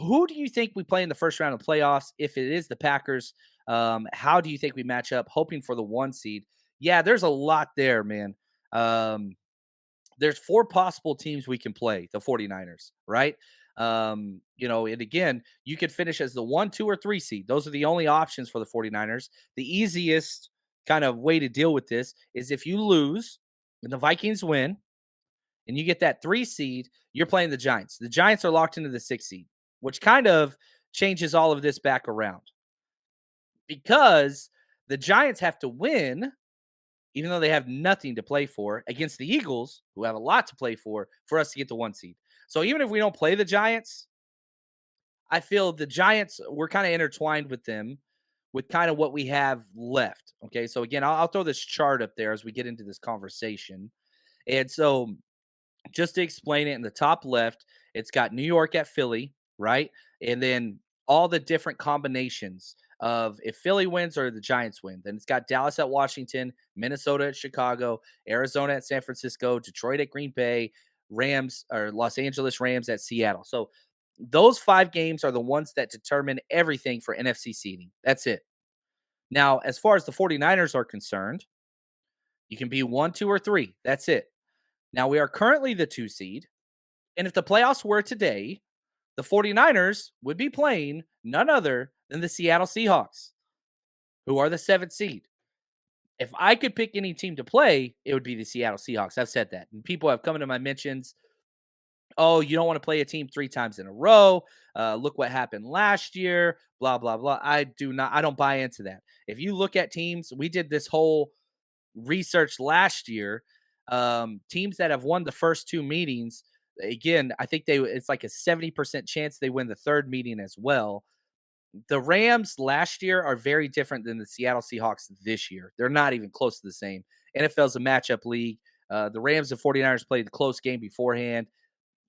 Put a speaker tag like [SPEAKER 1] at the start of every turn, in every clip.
[SPEAKER 1] Who do you think we play in the first round of playoffs? If it is the Packers, how do you think we match up? Hoping for the 1 seed. Yeah, there's a lot there, man. Um, there's 4 possible teams we can play, the 49ers, right? And again, you could finish as the 1, 2, or 3 seed. Those are the only options for the 49ers. The easiest kind of way to deal with this is if you lose and the Vikings win and you get that 3 seed, you're playing the Giants. The Giants are locked into the 6 seed, which kind of changes all of this back around because the Giants have to win even though they have nothing to play for against the Eagles, who have a lot to play for us to get the 1 seed. So even if we don't play the Giants, I feel the Giants, we're kind of intertwined with them with kind of what we have left. Okay. So again, I'll throw this chart up there as we get into this conversation. And so just to explain it in the top left, it's got New York at Philly, right? And then all the different combinations of if Philly wins or the Giants win. Then it's got Dallas at Washington, Minnesota at Chicago, Arizona at San Francisco, Detroit at Green Bay, Rams or Los Angeles Rams at Seattle. So those 5 games are the ones that determine everything for NFC seeding. That's it. Now, as far as the 49ers are concerned, you can be 1, 2, or 3. That's it. Now, we are currently the 2 seed. And if the playoffs were today, the 49ers would be playing none other than the Seattle Seahawks, who are the 7th seed. If I could pick any team to play, it would be the Seattle Seahawks. I've said that. And people have come into my mentions. Oh, you don't want to play a team 3 times in a row. Look what happened last year. Blah, blah, blah. I don't buy into that. If you look at teams, we did this whole research last year. Teams that have won the first 2 meetings, again, I think it's like a 70% chance they win the 3rd meeting as well. The Rams last year are very different than the Seattle Seahawks this year. They're not even close to the same. NFL's a matchup league. The Rams and 49ers played a close game beforehand.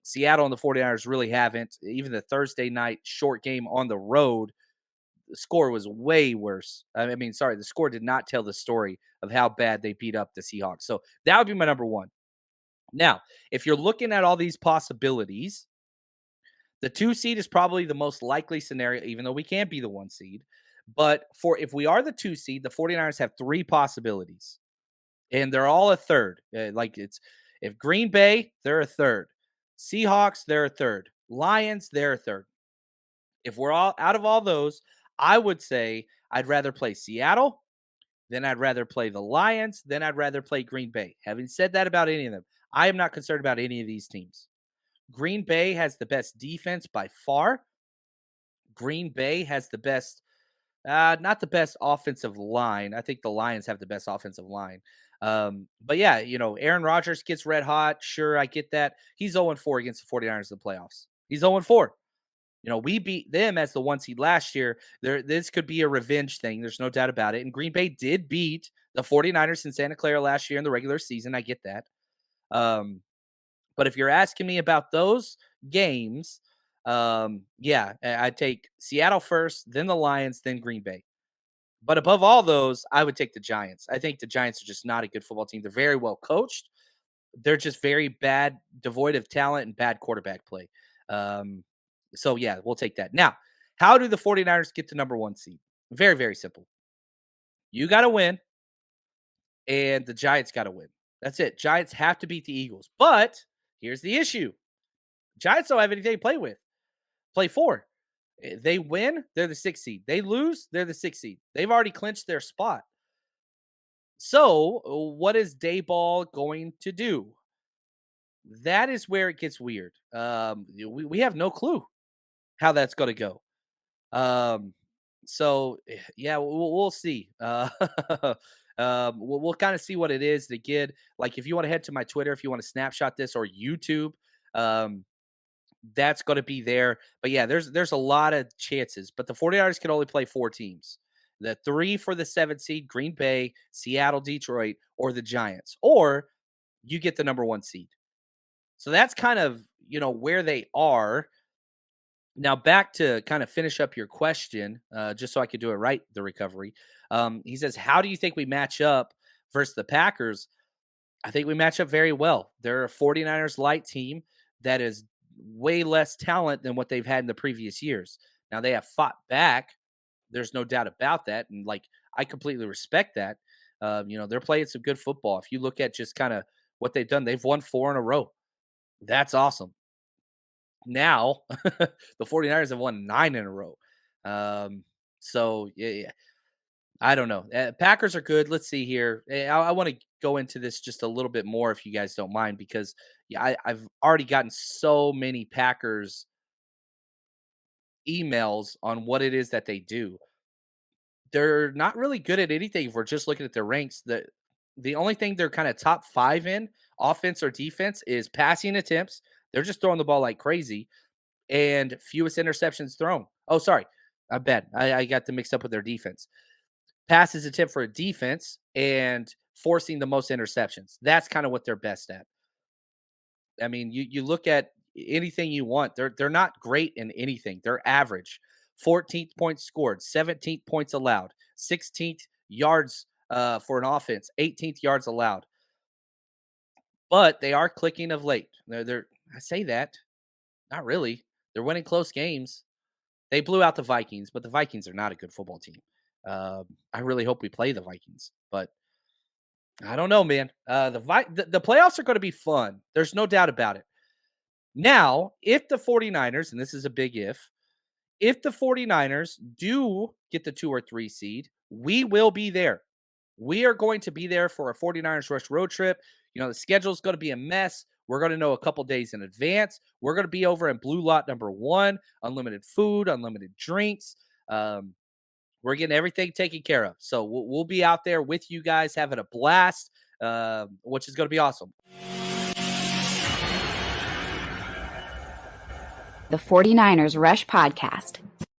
[SPEAKER 1] Seattle and the 49ers really haven't. Even the Thursday night short game on the road, the score was way worse. The score did not tell the story of how bad they beat up the Seahawks. So that would be my number 1. Now, if you're looking at all these possibilities, the 2 seed is probably the most likely scenario, even though we can't be the 1 seed. But for if we are the 2 seed, the 49ers have 3 possibilities, and they're all a third. If Green Bay, they're a third. Seahawks, they're a third. Lions, they're a third. If we're all out of all those, I would say I'd rather play Seattle, then I'd rather play the Lions, then I'd rather play Green Bay. Having said that about any of them, I am not concerned about any of these teams. Green Bay has the best defense by far. Green Bay has the best, not the best offensive line. I think the Lions have the best offensive line. But yeah, Aaron Rodgers gets red hot. Sure, I get that. He's 0-4 against the 49ers in the playoffs. He's 0-4. We beat them as the 1 seed last year. This could be a revenge thing. There's no doubt about it. And Green Bay did beat the 49ers in Santa Clara last year in the regular season. I get that. But if you're asking me about those games, yeah, I'd take Seattle first, then the Lions, then Green Bay. But above all those, I would take the Giants. I think the Giants are just not a good football team. They're very well coached. They're just very bad, devoid of talent and bad quarterback play. So, yeah, we'll take that. Now, how do the 49ers get to number 1 seed? Very, very simple. You got to win, and the Giants got to win. That's it. Giants have to beat the Eagles. But here's the issue. Giants don't have anything to play for. They win, they're the 6th seed. They lose, they're the 6th seed. They've already clinched their spot. So, what is Dayball going to do? That is where it gets weird. We have no clue how that's going to go. Yeah, we'll see. We'll kind of see what it is to get. Like, if you want to head to my Twitter, if you want to snapshot this, or YouTube, that's going to be there. But yeah, there's a lot of chances. But the 49ers can only play 4 teams. The 3 for the 7th seed, Green Bay, Seattle, Detroit, or the Giants. Or you get the number 1 seed. So that's kind of, where they are. Now, back to kind of finish up your question, just so I could do it right, the recovery. He says, how do you think we match up versus the Packers? I think we match up very well. They're a 49ers light team that is way less talent than what they've had in the previous years. Now they have fought back. There's no doubt about that. And like, I completely respect that. They're playing some good football. If you look at just kind of what they've done, they've won 4 in a row. That's awesome. Now, the 49ers have won 9 in a row. So yeah, I don't know. Packers are good. Let's see here. I want to go into this just a little bit more if you guys don't mind, because I've already gotten so many Packers emails on what it is that they do. They're not really good at anything if we're just looking at their ranks. The only thing they're kind of top 5 in, offense or defense, is passing attempts. They're just throwing the ball like crazy, and fewest interceptions thrown. Oh, sorry. I bet I got them mixed up with their defense. Passes attempt for a defense and forcing the most interceptions. That's kind of what they're best at. I mean, you look at anything you want. They're not great in anything. They're average. 14th points scored, 17th points allowed, 16th yards for an offense, 18th yards allowed. But they are clicking of late. I say that, not really. They're winning close games. They blew out the Vikings, but the Vikings are not a good football team. I really hope we play the Vikings, but I don't know, man. The playoffs are going to be fun. There's no doubt about it. Now, if the 49ers, and this is a big if the 49ers do get the 2 or 3 seed, we will be there. We are going to be there for a 49ers Rush road trip. The schedule is going to be a mess. We're going to know a couple days in advance. We're going to be over in Blue Lot number 1, unlimited food, unlimited drinks. We're getting everything taken care of. So we'll be out there with you guys having a blast, which is going to be awesome.
[SPEAKER 2] The 49ers Rush Podcast.